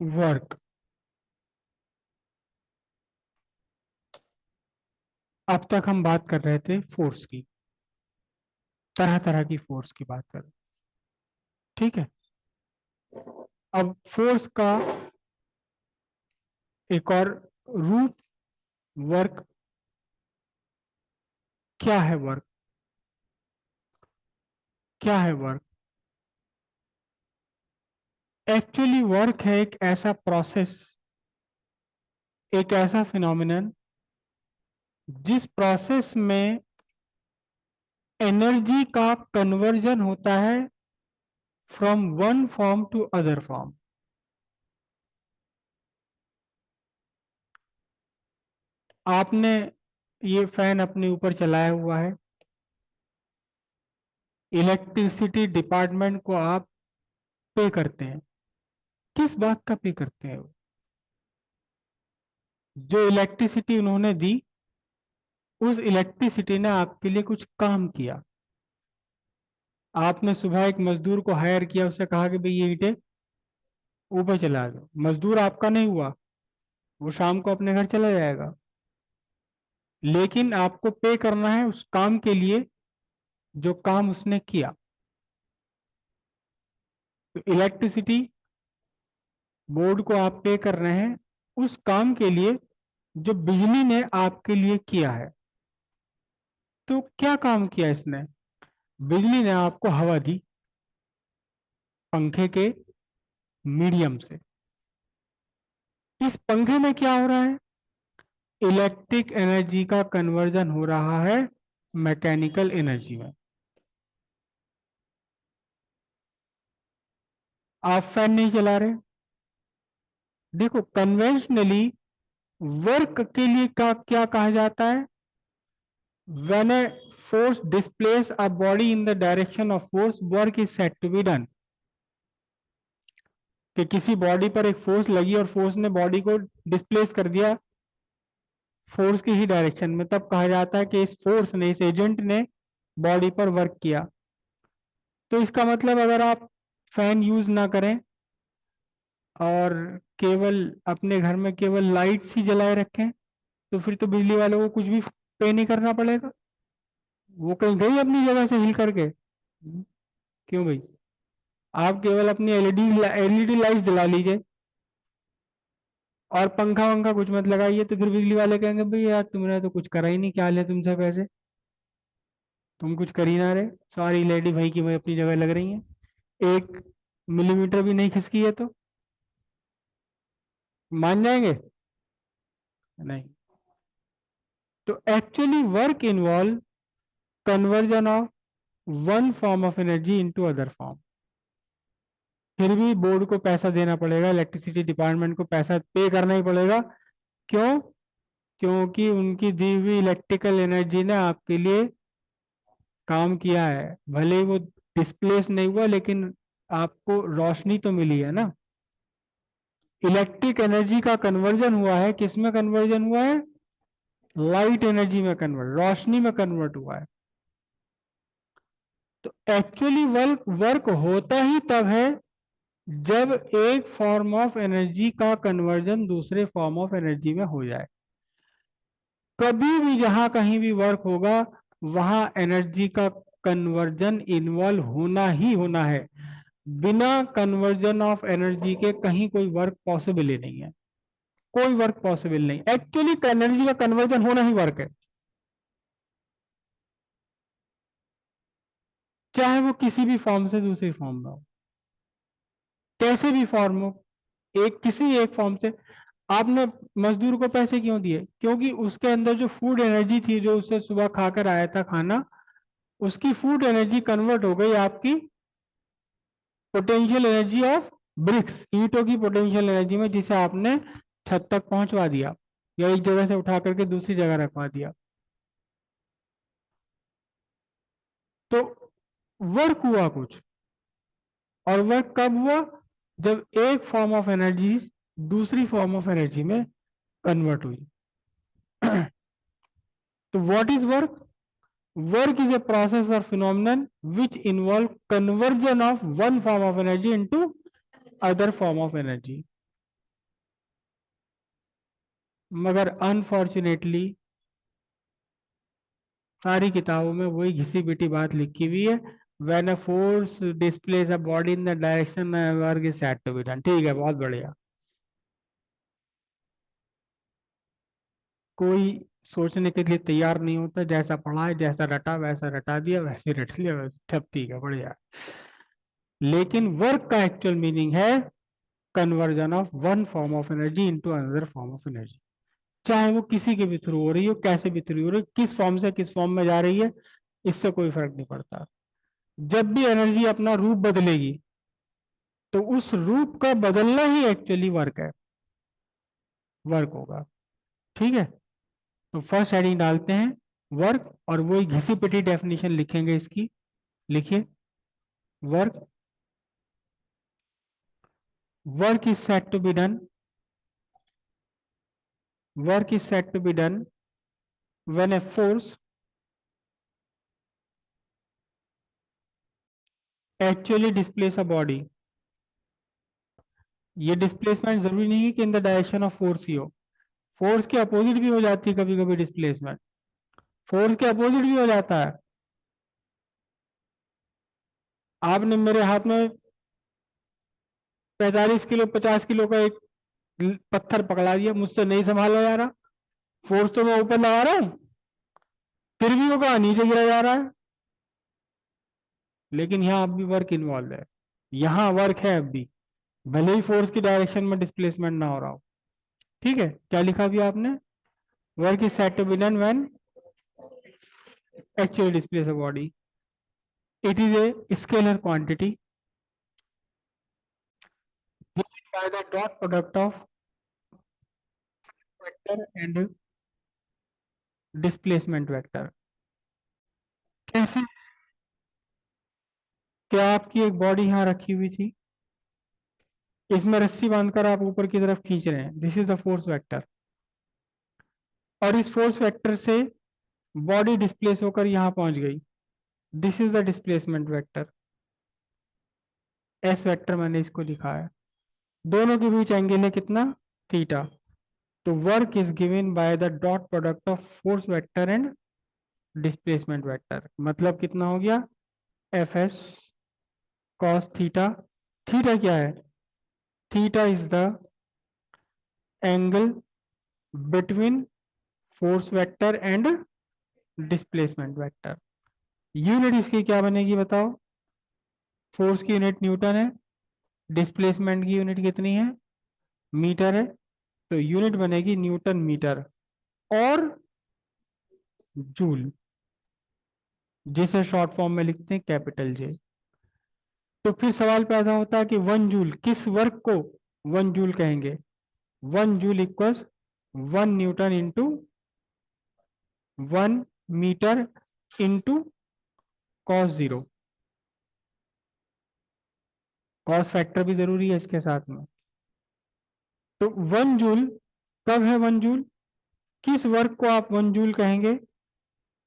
Work. अब तक हम बात कर रहे थे फोर्स की, तरह तरह की फोर्स की बात कर रहे, ठीक है। अब फोर्स का एक और रूप वर्क। क्या है वर्क? क्या है वर्क? एक्चुअली वर्क है एक ऐसा प्रोसेस, एक ऐसा फिनोमिनन जिस प्रोसेस में एनर्जी का कन्वर्जन होता है from one form to other form. आपने ये फैन अपने ऊपर चलाया हुआ है, इलेक्ट्रिसिटी डिपार्टमेंट को आप पे करते हैं। किस बात का पे करते हैं? जो इलेक्ट्रिसिटी उन्होंने दी, उस इलेक्ट्रिसिटी ने आपके लिए कुछ काम किया। आपने सुबह एक मजदूर को हायर किया, उससे कहा कि भाई ये ईंटें ऊपर चला दो। मजदूर आपका नहीं हुआ, वो शाम को अपने घर चला जाएगा, लेकिन आपको पे करना है उस काम के लिए जो काम उसने किया। तो इलेक्ट्रिसिटी बोर्ड को आप पे कर रहे हैं उस काम के लिए जो बिजली ने आपके लिए किया है। तो क्या काम किया इसने? बिजली ने आपको हवा दी पंखे के मीडियम से। इस पंखे में क्या हो रहा है? इलेक्ट्रिक एनर्जी का कन्वर्जन हो रहा है मैकेनिकल एनर्जी में। आप फैन नहीं चला रहे। देखो, कन्वेंशनली वर्क के लिए क्या कहा जाता है? When a force displace a body in the direction of force, work is said to be done. कि किसी बॉडी पर एक फोर्स लगी और फोर्स ने बॉडी को डिस्प्लेस कर दिया फोर्स की ही डायरेक्शन में, तब कहा जाता है कि इस फोर्स ने, इस एजेंट ने बॉडी पर वर्क किया। तो इसका मतलब अगर आप फैन यूज ना करें और केवल अपने घर में केवल लाइट्स ही जलाए रखें, तो फिर तो बिजली वालों को कुछ भी पे नहीं करना पड़ेगा। वो कहीं गई अपनी जगह से हिल करके? क्यों भाई? आप केवल अपनी एलईडी लाइट जला लीजिए और पंखा वंखा कुछ मत लगाइए, तो फिर बिजली वाले कहेंगे भाई यार तुमने तो कुछ करा ही नहीं, क्या ले तुमसे पैसे, तुम कुछ कर ही ना रहे, सारी लेडी भाई की वही अपनी जगह लग रही हैं, 1 मिलीमीटर भी नहीं खिसकी है तो मान जाएंगे? नहीं। तो actually work involve conversion of one form of energy into other form. फिर भी बोर्ड को पैसा देना पड़ेगा, इलेक्ट्रिसिटी डिपार्टमेंट को पैसा पे करना ही पड़ेगा। क्यों? क्योंकि उनकी दी हुई इलेक्ट्रिकल एनर्जी ने आपके लिए काम किया है। भले ही वो डिस्प्लेस नहीं हुआ, लेकिन आपको रोशनी तो मिली है ना। इलेक्ट्रिक एनर्जी का कन्वर्जन हुआ है, किसमें कन्वर्जन हुआ है? लाइट एनर्जी में कन्वर्ट, रोशनी में कन्वर्ट हुआ है। तो एक्चुअली वर्क वर्क होता ही तब है जब एक फॉर्म ऑफ एनर्जी का कन्वर्जन दूसरे फॉर्म ऑफ एनर्जी में हो जाए। कभी भी जहां कहीं भी वर्क होगा, वहां एनर्जी का कन्वर्जन इन्वॉल्व होना ही होना है। बिना कन्वर्जन ऑफ एनर्जी के कहीं कोई वर्क पॉसिबल ही नहीं है। कोई वर्क पॉसिबल नहीं, एक्चुअली एनर्जी का कन्वर्जन होना ही वर्क है। चाहे वो किसी भी फॉर्म से दूसरी फॉर्म में हो, कैसे भी फॉर्म हो, एक किसी एक फॉर्म से। आपने मजदूर को पैसे क्यों दिए? क्योंकि उसके अंदर जो फूड एनर्जी थी, जो उससे सुबह खाकर आया था खाना, उसकी फूड एनर्जी कन्वर्ट हो गई आपकी पोटेंशियल एनर्जी ऑफ ब्रिक्स, ईंटों की पोटेंशियल एनर्जी में, जिसे आपने छत तक पहुंचवा दिया या एक जगह से उठा करके दूसरी जगह रखवा दिया। तो वर्क हुआ कुछ। और वर्क कब हुआ? जब एक फॉर्म ऑफ एनर्जी दूसरी फॉर्म ऑफ एनर्जी में कन्वर्ट हुई। तो what is work? Work is a process or phenomenon which involve conversion of one form of energy into other form of energy. मगर अनफॉर्चुनेटली सारी किताबों में वही घिसी पिटी बात लिखी हुई है, when a force displace a body in the direction work is said to be done. ठीक है, बहुत बढ़िया। कोई सोचने के लिए तैयार नहीं होता, जैसा पढ़ा है, जैसा रटा वैसा रटा दिया, वैसे रट लिया, वैसे सब ठीक है, बढ़िया। लेकिन वर्क का एक्चुअल मीनिंग है conversion of one form of energy into another form of energy, चाहे वो किसी के भी थ्रू हो रही हो, कैसे भी थ्रू हो रही हो, किस फॉर्म से किस फॉर्म में जा रही है, इससे कोई फर्क नहीं पड़ता। जब भी एनर्जी अपना रूप बदलेगी तो उस रूप का बदलना ही एक्चुअली वर्क है, वर्क होगा। ठीक है, तो फर्स्ट हेडिंग डालते हैं वर्क, और वही घिसी पिटी डेफिनेशन लिखेंगे इसकी। लिखिए, work, work is said to be done, work is said to be done when a force actually displace a body. ये डिस्प्लेसमेंट जरूरी नहीं है कि in the direction of force ही हो, फोर्स के अपोजिट भी हो जाती है कभी कभी डिस्प्लेसमेंट, फोर्स के अपोजिट भी हो जाता है। आपने मेरे हाथ में 45 किलो 50 किलो का एक पत्थर पकड़ा दिया, मुझसे नहीं संभाला जा रहा, फोर्स तो मैं ऊपर लगा रहा हूं, फिर भी वो कहा नीचे गिरा जा रहा है। लेकिन यहाँ अब भी वर्क इन्वॉल्व है, यहाँ वर्क है अब भी, भले ही फोर्स की डायरेक्शन में डिस्प्लेसमेंट ना हो रहा हो। ठीक है, क्या लिखा भी आपने? Work is said to be done when actually displace a body, it is a scalar quantity by the dot product of vector and displacement vector। कैसे? क्या आपकी एक बॉडी यहाँ रखी हुई थी, इसमें रस्सी बांधकर आप ऊपर की तरफ खींच रहे हैं, this is the force vector, और इस फोर्स वेक्टर से बॉडी डिस्प्लेस होकर यहाँ पहुंच गई, this is the displacement vector, S vector मैंने इसको लिखा है। दोनों के बीच एंगल है कितना? थीटा। तो work is given by the dot product of force vector and displacement vector, मतलब कितना हो गया? F S cos theta. Theta क्या है? Theta is the angle between force vector and displacement vector. Unit इसकी क्या बनेगी बताओ? फोर्स की यूनिट न्यूटन है, डिस्प्लेसमेंट की यूनिट कितनी है? मीटर है, तो यूनिट बनेगी न्यूटन मीटर और जूल, जिसे शॉर्ट फॉर्म में लिखते हैं कैपिटल जे। तो फिर सवाल पैदा होता है कि वन जूल, किस वर्क को वन जूल कहेंगे? One joule equals 1 newton into 1 metre into cos zero, cos factor भी जरूरी है इसके साथ में। तो 1 जूल कब है 1 जूल? किस वर्क को आप 1 जूल कहेंगे?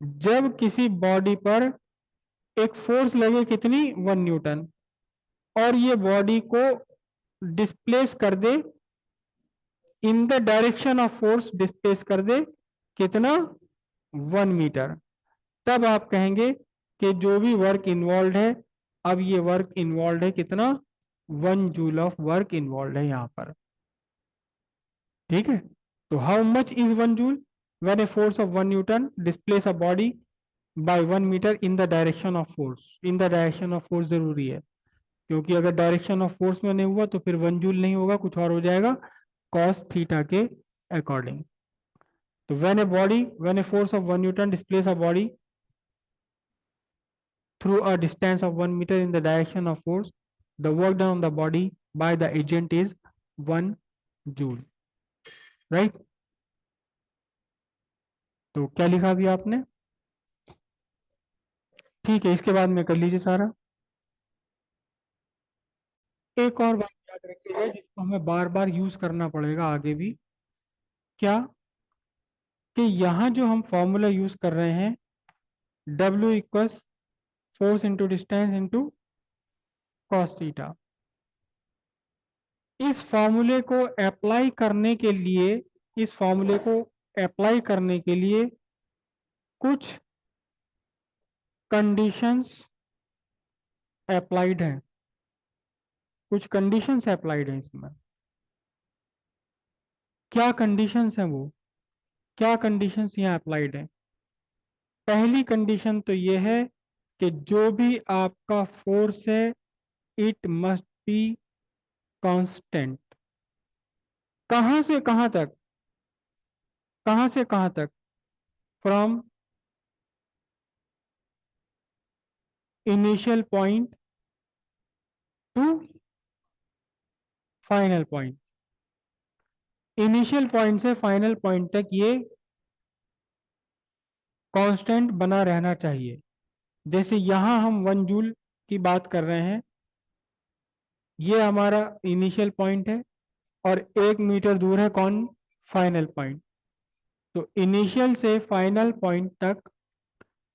जब किसी बॉडी पर एक फोर्स लगे, कितनी? 1 न्यूटन, और ये बॉडी को डिस्प्लेस कर दे in the direction of force, displace कर दे कितना? 1 मीटर। तब आप कहेंगे कि जो भी वर्क इन्वॉल्व है, अब ये वर्क इन्वॉल्व है कितना? 1 जूल ऑफ वर्क इन्वॉल्व है यहाँ पर। ठीक है, तो how much is 1 joule when a force of 1 newton displace a body by 1 metre in the direction of force. In the direction of force जरूरी है, क्योंकि अगर डायरेक्शन ऑफ फोर्स में नहीं हुआ तो फिर 1 जूल नहीं होगा, कुछ और हो जाएगा, कॉस थीटा के अकॉर्डिंग। तो when a force of 1 newton displace a body through a distance of 1 meter in the direction of force, the work done on the body by the agent is 1 joule, right? तो क्या लिखा अभी आपने? ठीक है, इसके बाद में कर लीजिए सारा। एक और बात याद रखिएगा जिसको हमें बार बार यूज करना पड़ेगा आगे भी, क्या? कि यहाँ जो हम फॉर्मूला यूज कर रहे हैं, W equals force into distance into cos theta, इस फॉर्मूले को अप्लाई करने के लिए इस फॉर्मूले को अप्लाई करने के लिए कुछ कंडीशंस अप्लाइड हैं, कुछ कंडीशंस अप्लाइड हैं इसमें। क्या कंडीशंस हैं वो, क्या कंडीशंस यहाँ अप्लाइड हैं? पहली कंडीशन तो ये है कि जो भी आपका फोर्स है इट मस्ट बी कांस्टेंट। कहां से कहां तक, कहां से कहां तक? From initial point two final point. Initial point से फाइनल पॉइंट तक ये कांस्टेंट बना रहना चाहिए। जैसे यहां हम 1 जूल की बात कर रहे हैं, ये हमारा इनिशियल पॉइंट है और 1 मीटर दूर है कौन? Final point. तो इनिशियल से फाइनल पॉइंट तक,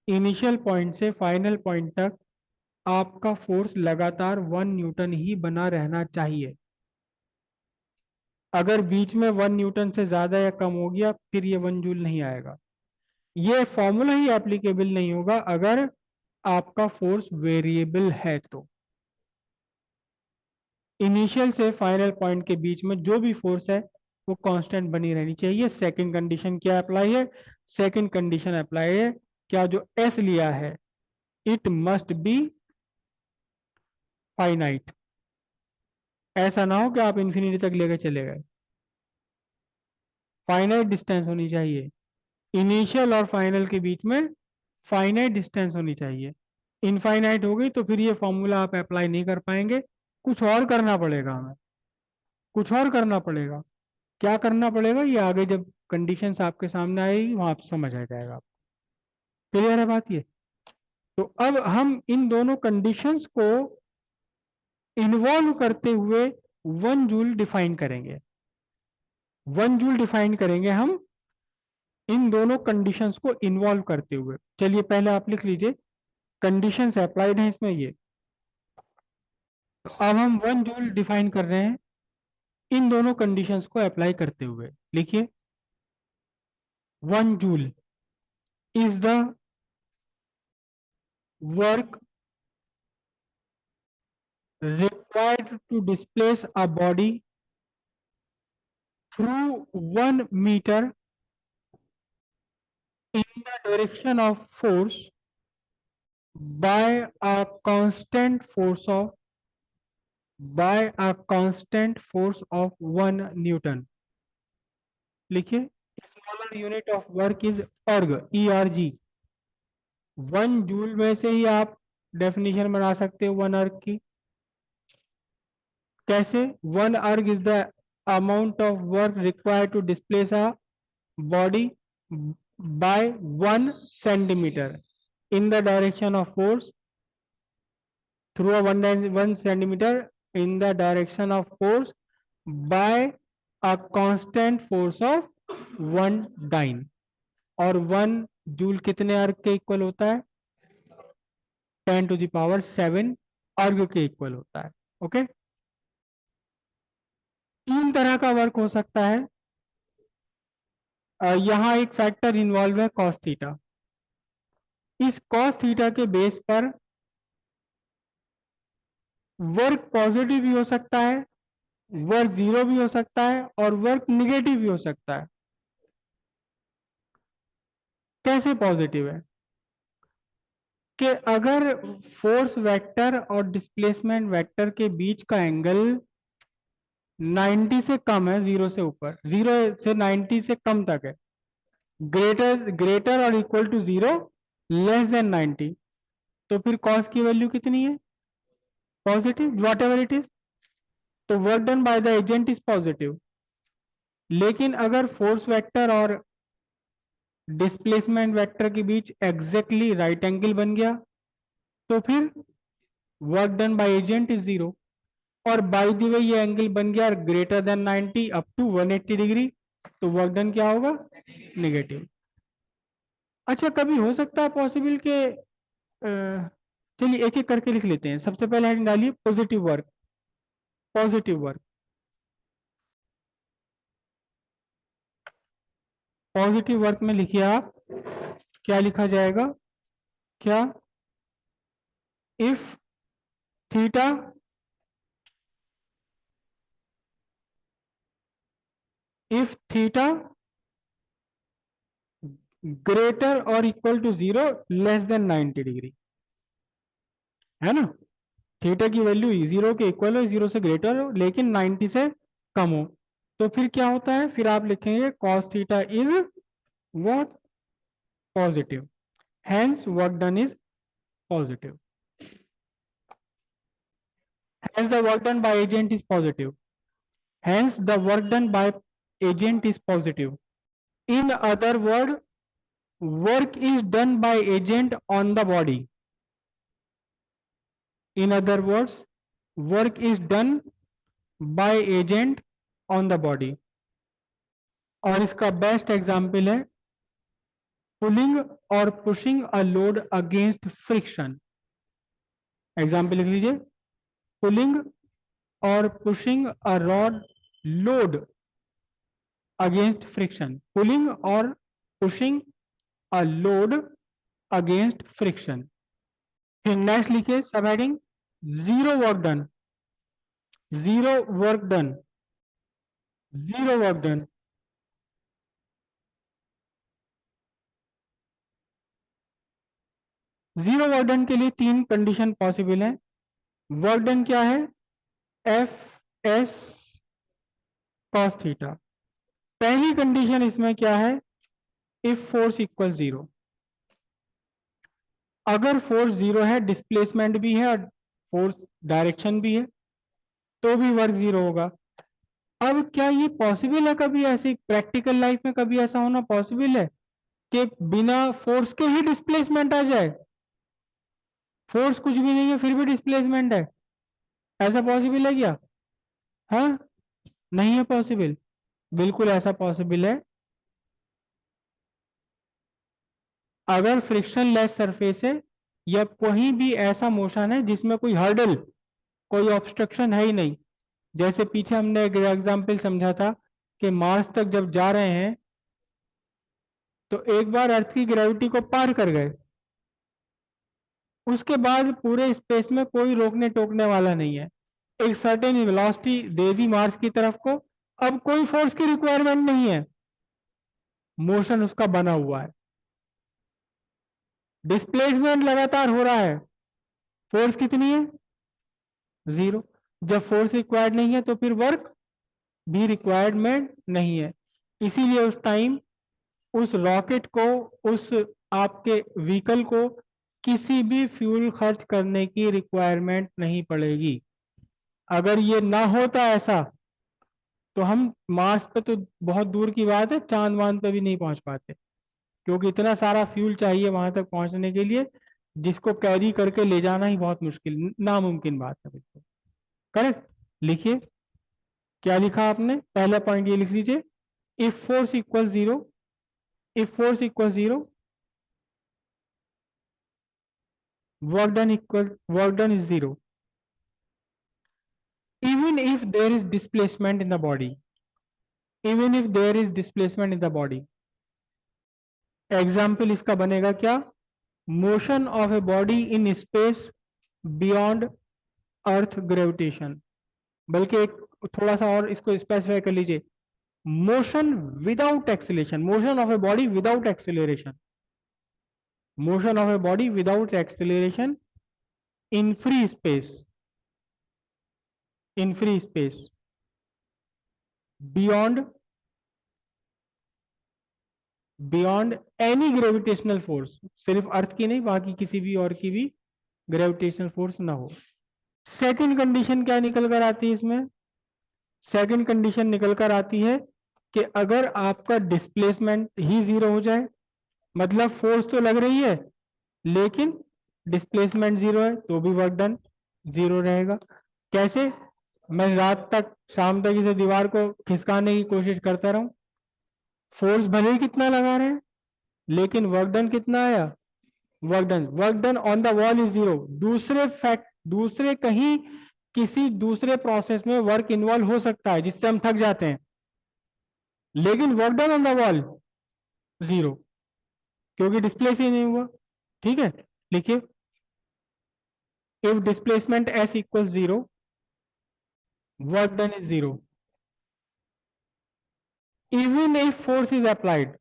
इनिशियल पॉइंट से फाइनल पॉइंट तक आपका फोर्स लगातार 1 न्यूटन ही बना रहना चाहिए। अगर बीच में 1 न्यूटन से ज्यादा या कम हो गया फिर ये 1 जूल नहीं आएगा। ये फॉर्मूला ही एप्लीकेबल नहीं होगा अगर आपका फोर्स वेरिएबल है तो। इनिशियल से फाइनल पॉइंट के बीच में जो भी फोर्स है वो कांस्टेंट बनी रहनी चाहिए। सेकंड कंडीशन क्या अप्लाई है? सेकंड कंडीशन अप्लाई है, क्या जो एस लिया है इट मस्ट बी फाइनाइट। ऐसा ना हो कि आप इंफिनिटी तक लेकर चले गए। फाइनाइट डिस्टेंस होनी चाहिए, इनिशियल और फाइनल के बीच में फाइनाइट डिस्टेंस होनी चाहिए। इनफाइनाइट हो गई तो फिर ये फॉर्मूला आप अप्लाई नहीं कर पाएंगे, कुछ और करना पड़ेगा हमें, कुछ और करना पड़ेगा। क्या करना पड़ेगा ये आगे जब कंडीशंस आपके सामने आएगी वहां आप समझ आ जाएगा। क्लियर है बात ये? तो अब हम इन दोनों कंडीशंस को इन्वॉल्व करते हुए 1 जूल डिफाइन करेंगे। 1 जूल डिफाइन करेंगे हम इन दोनों कंडीशंस को इन्वॉल्व करते हुए। चलिए पहले आप लिख लीजिए कंडीशंस अप्लाइड हैं इसमें ये। अब हम 1 जूल डिफाइन कर रहे हैं इन दोनों कंडीशंस को अप्लाई करते हुए। लिखिए 1 joule is the work required to displace a body through 1 meter in the direction of force by a constant force of 1 Newton. लिखिए smaller unit of work is अर्ग, ERG। 1 जूल में से ही आप definition बना सकते हो 1 अर्ग की। कैसे? 1 erg is the amount of work required to displace a body by 1 centimeter in the direction of force through a 1 centimeter in the direction of force by a constant force of 1 dyne। और 1 joule कितने अर्ग के equal होता है? 10⁻7 अर्ग के equal होता है। ओके, तीन तरह का वर्क हो सकता है। यहाँ एक फैक्टर इन्वॉल्व है कॉस थीटा। इस कॉस थीटा के बेस पर वर्क पॉजिटिव भी हो सकता है, वर्क जीरो भी हो सकता है और वर्क निगेटिव भी हो सकता है। कैसे पॉजिटिव है? कि अगर फोर्स वेक्टर और डिस्प्लेसमेंट वेक्टर के बीच का एंगल 90 से कम है, जीरो से ऊपर, 0 से 90 से कम तक है, ग्रेटर ग्रेटर और इक्वल टू 0, लेस देन 90, तो फिर कॉस की वैल्यू कितनी है? Positive, whatever it is. तो work done by the agent is positive. लेकिन अगर फोर्स वेक्टर और डिस्प्लेसमेंट वेक्टर के बीच एग्जैक्टली राइट एंगल बन गया तो फिर work done by agent is 0। और बाय द वे ये एंगल बन गया greater than 90 up to 180 degree, तो वर्क डन क्या होगा? नेगेटिव। अच्छा, कभी हो सकता है पॉसिबल के चलिए एक एक करके लिख लेते हैं। सबसे पहले हेडिंग डालिए positive work. Positive work, positive work में लिखिए आप, क्या लिखा जाएगा, क्या, इफ थीटा ग्रेटर और equal to 0 less than 90 degree, है ना। थीटा की वैल्यू 0 के इक्वल हो, 0 से ग्रेटर हो, लेकिन 90 से कम हो, तो फिर क्या होता है, फिर आप लिखेंगे cos theta is what, positive, hence work done is positive, hence the work done by agent is positive, hence the work done by agent is positive. In other word, work is done by agent on the body. In other words, work is done by agent on the body. और इसका best example है pulling और pushing a load against friction. Example लिख लीजिए, pulling और pushing a rod load against friction, pulling और pushing a load against friction. फिर next लिखिए subheading, zero work done, zero work done, zero work done. Zero work done के लिए तीन condition possible है। वर्क डन क्या है, F S cos theta. पहली कंडीशन इसमें क्या है, इफ फोर्स इक्वल 0, अगर फोर्स 0 है, डिस्प्लेसमेंट भी है और फोर्स डायरेक्शन भी है, तो भी वर्क 0 होगा। अब क्या ये पॉसिबल है, कभी ऐसे प्रैक्टिकल लाइफ में कभी ऐसा होना पॉसिबल है कि बिना फोर्स के ही डिस्प्लेसमेंट आ जाए, फोर्स कुछ भी नहीं है फिर भी डिस्प्लेसमेंट है, ऐसा पॉसिबल है क्या? हाँ, नहीं है पॉसिबल, बिल्कुल ऐसा पॉसिबल है। अगर फ्रिक्शन लेस सरफेस है या कोई भी ऐसा मोशन है जिसमें कोई हर्डल, कोई ऑब्स्ट्रक्शन है ही नहीं, जैसे पीछे हमने एक एग्जांपल समझा था कि मार्स तक जब जा रहे हैं तो एक बार अर्थ की ग्रेविटी को पार कर गए, उसके बाद पूरे स्पेस में कोई रोकने टोकने वाला नहीं है, एक सर्टेन वेलोसिटी दे दी मार्स की तरफ को, अब कोई फोर्स की रिक्वायरमेंट नहीं है, मोशन उसका बना हुआ है, डिस्प्लेसमेंट लगातार हो रहा है, फोर्स कितनी है, 0। जब फोर्स रिक्वायर्ड नहीं है तो फिर वर्क भी रिक्वायरमेंट नहीं है, इसीलिए उस टाइम उस रॉकेट को, उस आपके व्हीकल को किसी भी फ्यूल खर्च करने की रिक्वायरमेंट नहीं पड़ेगी। अगर ये ना होता ऐसा तो हम मार्स पे तो बहुत दूर की बात है, चांद वांद पे भी नहीं पहुंच पाते, क्योंकि इतना सारा फ्यूल चाहिए वहां तक पहुंचने के लिए, जिसको कैरी करके ले जाना ही बहुत मुश्किल, नामुमकिन बात है बिल्कुल। करेक्ट, लिखिए क्या लिखा आपने, पहला पॉइंट ये लिख लीजिए, if force equal 0, if force equals 0, work done is 0, even if there is displacement in the body, even if there is displacement in the body। Example इसका बनेगा क्या, motion of a body in space beyond earth gravitation, बल्कि एक थोड़ा सा और इसको specify कर लीजिए, motion without acceleration, motion of a body without acceleration, motion of a body without acceleration in free space, in free space beyond any gravitational force, सिर्फ अर्थ की नहीं, बाकी किसी भी और की भी ग्रेविटेशनल फोर्स ना हो। सेकंड कंडीशन क्या निकल कर आती है इसमें, सेकंड कंडीशन निकल कर आती है कि अगर आपका डिस्प्लेसमेंट ही 0 हो जाए, मतलब फोर्स तो लग रही है लेकिन डिस्प्लेसमेंट 0 है, तो भी वर्क डन 0 रहेगा। कैसे, मैं रात तक शाम तक इसे दीवार को खिसकाने की कोशिश करता रहूं, फोर्स भले ही कितना लगा रहे हैं लेकिन वर्क डन कितना आया, work done on the wall is 0। दूसरे फैक्ट, दूसरे कहीं किसी दूसरे प्रोसेस में वर्क इन्वॉल्व हो सकता है जिससे हम थक जाते हैं, लेकिन work done on the wall 0, क्योंकि डिस्प्लेस ही नहीं हुआ। ठीक है, लिखिए, if displacement s equal 0, work done is 0, even if force is applied,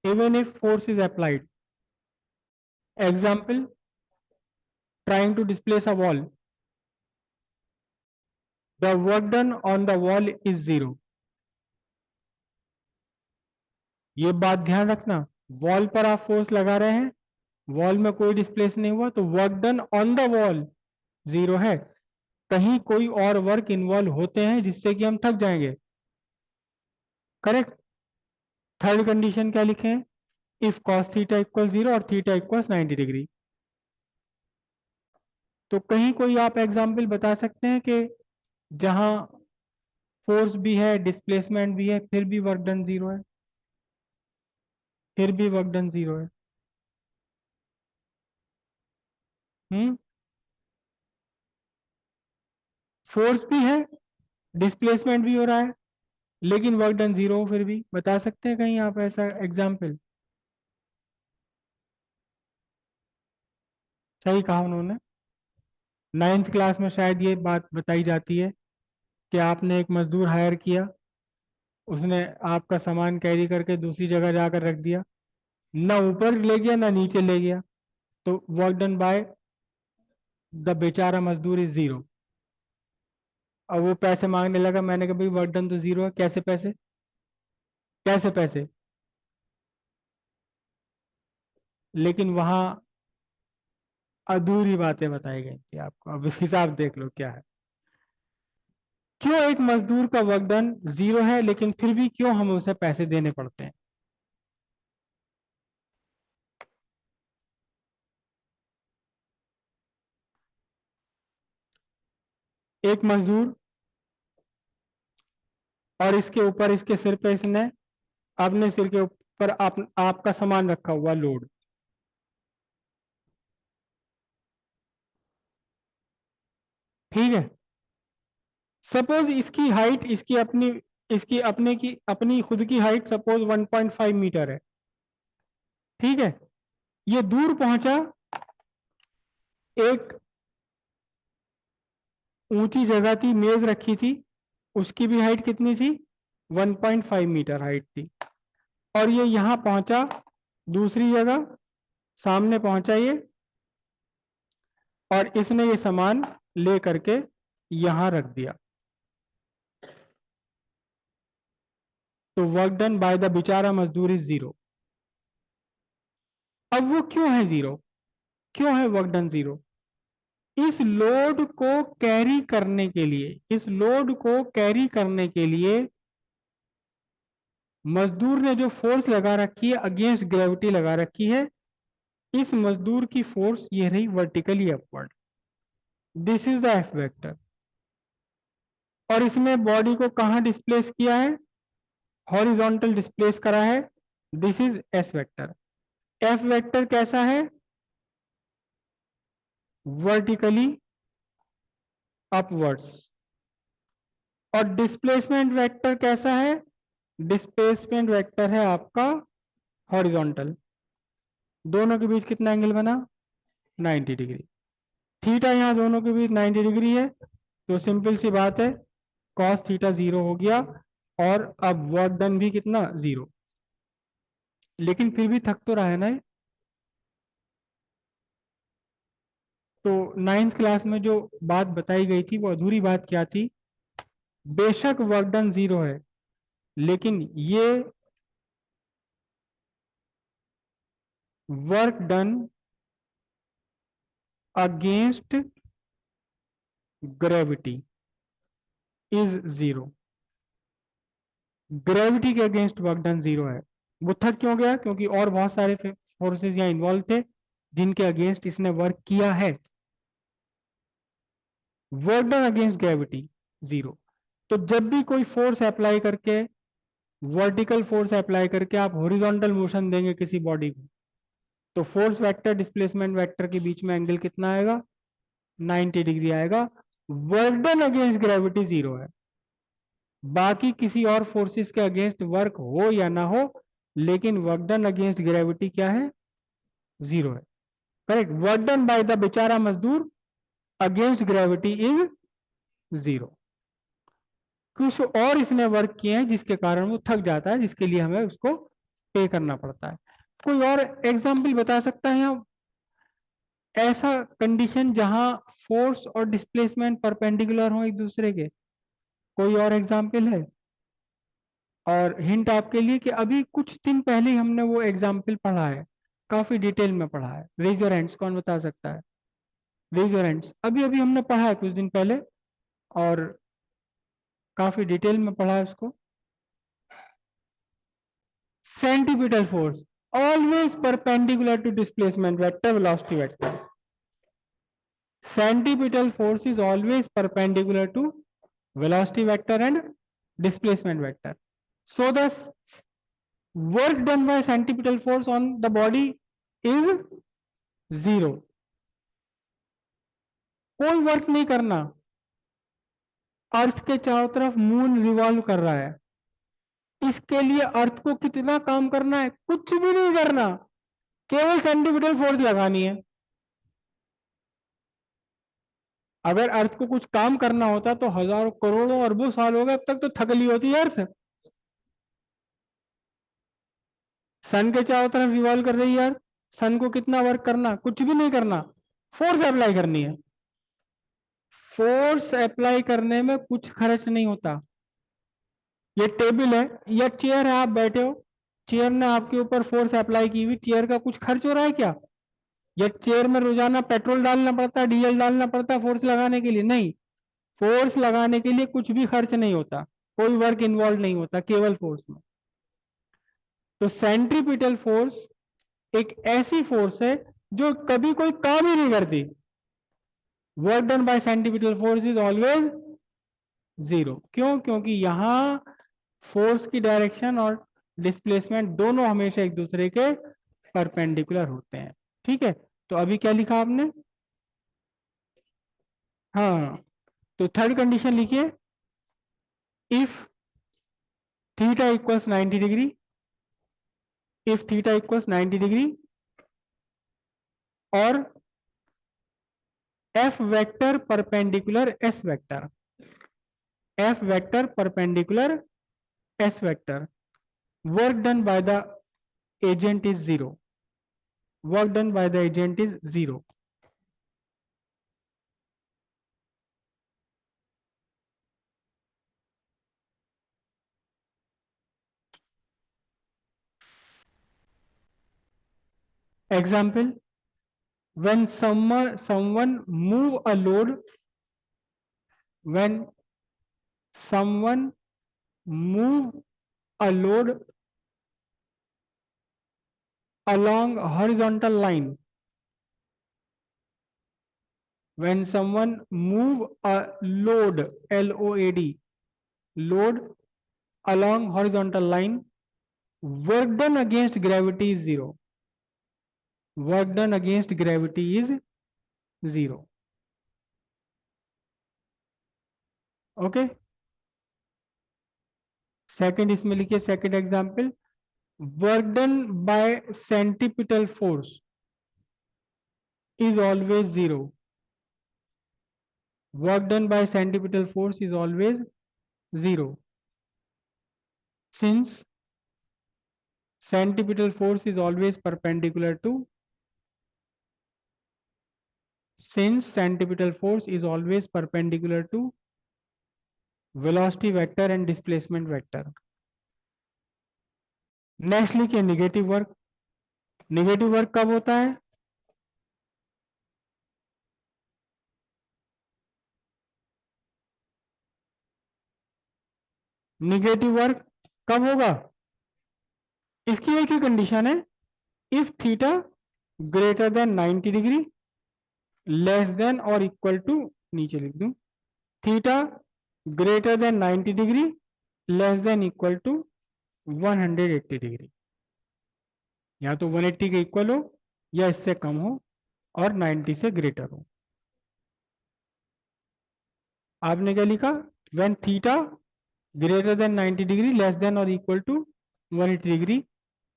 even if force is applied. Example, trying to displace a wall, the work done on the wall is 0. ये बात ध्यान रखना, wall पर आप force लगा रहे हैं, wall में कोई डिस्प्लेस नहीं हुआ, तो work done on the wall 0 है। कहीं कोई और वर्क इन्वॉल्व होते हैं जिससे कि हम थक जाएंगे। करेक्ट। थर्ड कंडीशन क्या लिखे हैं, इफ cos थीटा इक्वल 0 और थीटा इक्वल 90 डिग्री। तो कहीं कोई आप एग्जाम्पल बता सकते हैं कि जहां फोर्स भी है, डिस्प्लेसमेंट भी है, फिर भी वर्क डन 0 है, फिर भी वर्क डन 0 है। हम्म, फोर्स भी है, डिस्प्लेसमेंट भी हो रहा है, लेकिन वर्क डन 0 हो, फिर भी बता सकते हैं कहीं आप ऐसा एग्जाम्पल? सही कहा उन्होंने। नाइन्थ क्लास में शायद ये बात बताई जाती है कि आपने एक मजदूर हायर किया, उसने आपका सामान कैरी करके दूसरी जगह जाकर रख दिया, ना ऊपर ले गया ना नीचे ले गया, तो वर्क डन बाय द बेचारा मजदूर इज 0। अब वो पैसे मांगने लगा, मैंने कहा भाई वर्क डन तो 0 है, कैसे पैसे, कैसे पैसे? लेकिन वहां अधूरी बातें बताई गई थी आपको, अब हिसाब देख लो क्या है। क्यों एक मजदूर का वर्क डन 0 है, लेकिन फिर भी क्यों हमें उसे पैसे देने पड़ते हैं? एक मजदूर, और इसके ऊपर इसके सिर पे इसने अपने सिर के ऊपर आपका सामान रखा हुआ लोड। ठीक है, सपोज इसकी हाइट, इसकी अपने की अपनी खुद की हाइट सपोज 1.5 मीटर है। ठीक है, ये दूर पहुंचा, एक ऊंची जगह थी, मेज रखी थी, उसकी भी हाइट कितनी थी, 1.5 मीटर हाइट थी। और ये यहां पहुंचा, दूसरी जगह सामने पहुंचा ये, और इसने ये सामान ले करके यहां रख दिया, तो वर्क डन बाय द बेचारा मजदूर इज 0। अब वो क्यों है 0, क्यों है वर्क डन 0? इस लोड को कैरी करने के लिए, इस लोड को कैरी करने के लिए मजदूर ने जो फोर्स लगा रखी है, अगेंस्ट ग्रेविटी लगा रखी है, इस मजदूर की फोर्स ये रही vertically upward. This is the F vector. और इसने बॉडी को कहां डिस्प्लेस किया है, हॉरिजॉन्टल डिस्प्लेस करा है, this is S vector. F vector कैसा है, वर्टिकली अपवर्ड्स। और डिस्प्लेसमेंट वेक्टर कैसा है, डिस्प्लेसमेंट वेक्टर है आपका हॉरिजॉन्टल। दोनों के बीच कितना एंगल बना, 90 डिग्री। थीटा यहाँ दोनों के बीच 90 डिग्री है, तो सिंपल सी बात है, कॉस थीटा 0 हो गया, और अब वर्क डन भी कितना, 0। लेकिन फिर भी थक तो रहा है ना ये। तो नाइन्थ क्लास में जो बात बताई गई थी वो अधूरी बात क्या थी, बेशक वर्क डन 0 है, लेकिन ये work done against gravity is 0। Gravity के अगेंस्ट वर्क डन 0 है। वो थक क्यों गया, क्योंकि और बहुत सारे फोर्सेस यहाँ इन्वॉल्व थे जिनके अगेंस्ट इसने वर्क किया है। Work done against gravity 0। तो जब भी कोई फोर्स अप्लाई करके, वर्टिकल फोर्स अप्लाई करके आप हॉरिजॉन्टल मोशन देंगे किसी बॉडी को, तो फोर्स वेक्टर डिस्प्लेसमेंट वेक्टर के बीच में एंगल कितना आएगा, 90 डिग्री आएगा। वर्क डन अगेंस्ट ग्रेविटी 0 है, बाकी किसी और फोर्सेस के अगेंस्ट वर्क हो या ना हो, लेकिन वर्क डन अगेंस्ट ग्रेविटी क्या है, 0 है। Correct, work done by the बेचारा मजदूर अगेंस्ट ग्रेविटी इज 0। कुछ और इसने वर्क किए हैं जिसके कारण वो थक जाता है, जिसके लिए हमें उसको पे करना पड़ता है। कोई और एग्जाम्पल बता सकता है यहाँ ऐसा कंडीशन जहां फोर्स और डिस्प्लेसमेंट परपेंडिकुलर हो एक दूसरे के? कोई और एग्जाम्पल है? और हिंट आपके लिए कि अभी कुछ दिन पहले ही हमने वो एग्जाम्पल पढ़ा है, काफी डिटेल में पढ़ा है। रेज योर हैंड्स, कौन बता सकता है? रेज योर हैंड्स, अभी अभी हमने पढ़ा है कुछ दिन पहले और काफी डिटेल में पढ़ा है उसको। Centripetal force always perpendicular to displacement vector velocity vector. Centripetal force is always perpendicular to velocity vector and displacement vector. So the work done by centripetal force on the body is 0. कोई work नहीं करना, अर्थ के चारों तरफ moon revolve कर रहा है, इसके लिए अर्थ को कितना काम करना है? कुछ भी नहीं करना, केवल सेंटीपिटल फोर्स लगानी है। अगर अर्थ को कुछ काम करना होता तो हजारों करोड़ों अरबों साल हो गए, अब तक तो थक ली होती है अर्थ। सन के चारों तरफ रिवॉल्व कर रही है अर्थ, सन को कितना वर्क करना? कुछ भी नहीं करना, फोर्स अप्लाई करनी है। फोर्स अप्लाई करने में कुछ खर्च नहीं होता। ये टेबल है या चेयर है, आप बैठे हो, चेयर ने आपके ऊपर फोर्स अप्लाई की हुई, चेयर का कुछ खर्च हो रहा है क्या? या चेयर में रोजाना पेट्रोल डालना पड़ता है, डीजल डालना पड़ता है फोर्स लगाने के लिए? नहीं, फोर्स लगाने के लिए कुछ भी खर्च नहीं होता, कोई वर्क इन्वॉल्व नहीं होता, केवल फोर्स में। तो सेंट्रीपिटल फोर्स एक ऐसी फोर्स है जो कभी कोई काम ही नहीं करती। Work done bye centripetal force is always 0। क्यों? क्योंकि यहां फोर्स की डायरेक्शन और डिस्प्लेसमेंट दोनों हमेशा एक दूसरे के परपेंडिकुलर होते हैं। ठीक है, तो अभी क्या लिखा आपने? हाँ, तो थर्ड कंडीशन लिखिए, if theta equals 90 degree, if theta equals 90 degree और F vector perpendicular S vector, F vector perpendicular S vector, work done by the agent is 0, work done by the agent is 0. Example, when someone move a load, when someone move a load along horizontal line, when someone move a load, LOAD, load along horizontal line, work done against gravity is 0, work done against gravity is 0. Okay, second इसमें लिखिए, second example, work done by centripetal force is always 0, work done by centripetal force is always 0, since centripetal force is always perpendicular to, since centripetal force is always perpendicular to velocity vector and displacement vector. Next लिखिए negative work. Negative work कब होता है? Negative work कब होगा? इसकी एक ही condition है, if theta greater than 90 degree, less than और इक्वल टू, नीचे लिख दूं, theta greater than 90 degree, less than equal to 180 degree. या तो 180 के इक्वल हो या इससे कम हो और 90 से ग्रेटर हो। आपने क्या लिखा? When theta greater than 90 degree, less than और equal to 180 degree,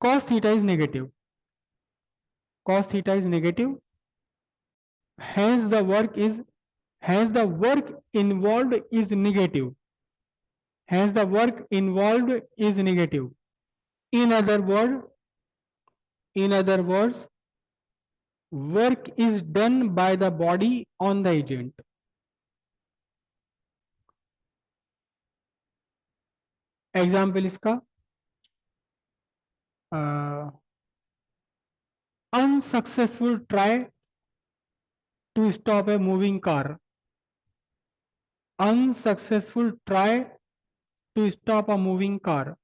cos theta is negative, cos theta is negative, hence the work involved is negative, hence the work involved is negative. In other words, work is done by the body on the agent. Example इसका unsuccessful try to stop a moving car, unsuccessful try to stop a moving car.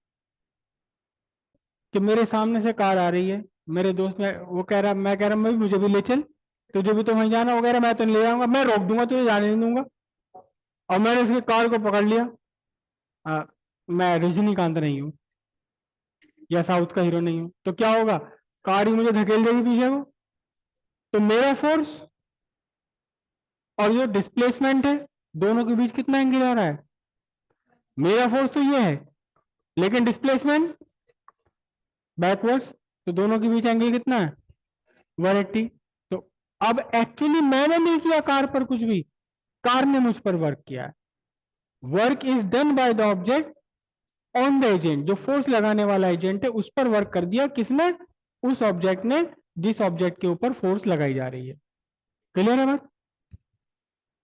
कि मेरे सामने से car आ रही है, मेरे दोस्त में वो कह रहा, मैं कह रहा मैं मुझे भी ले चल, तुझे भी तो वहीं जाना, वो कह रहा मैं तो नहीं ले जाऊंगा, मैं रोक दूंगा, तुझे जाने नहीं दूंगा। और मैंने उसकी कार को पकड़ लिया। मैं रजनीकांत नहीं हूं या साउथ का हीरो नहीं हूं, तो क्या होगा, कार ही मुझे धकेल देगी पीछे को। तो मेरा फोर्स और जो डिस्प्लेसमेंट है, दोनों के बीच कितना एंगल आ रहा है? मेरा फोर्स तो ये है, लेकिन डिस्प्लेसमेंट बैकवर्ड्स, तो दोनों के बीच एंगल कितना है? 180। तो अब एक्चुअली मैंने नहीं किया कार पर कुछ भी, कार ने मुझ पर वर्क किया है। Work is done by the object on the agent, जो फोर्स लगाने वाला एजेंट है उस पर वर्क कर दिया किसने? उस ऑब्जेक्ट ने, जिस ऑब्जेक्ट के ऊपर फोर्स लगाई जा रही है। क्लियर है बात?